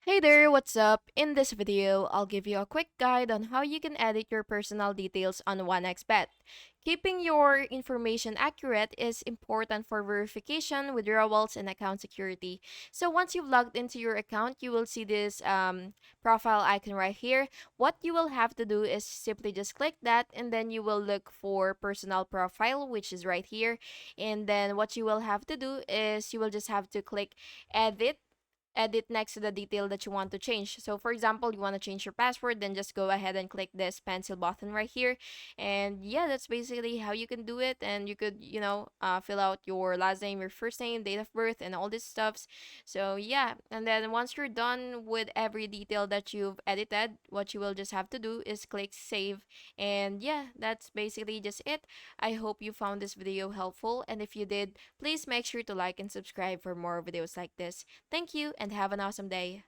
Hey there, what's up? In this video, I'll give you a quick guide on how you can edit your personal details on OneXBet. Keeping your information accurate is important for verification, withdrawals, and account security. So once you've logged into your account, you will see this profile icon right here. What you will have to do is simply just click that, and then you will look for personal profile, which is right here. And then what you will have to do is you will just have to click edit next to the detail that you want to change. So for example, you want to change your password, then just go ahead and click this pencil button right here. And yeah, that's basically how you can do it. And you could, fill out your last name, your first name, date of birth, and all this stuffs. So yeah, and then once you're done with every detail that you've edited, what you will just have to do is click save. And yeah, that's basically just it. I hope you found this video helpful. And if you did, please make sure to like and subscribe for more videos like this. Thank you and have an awesome day.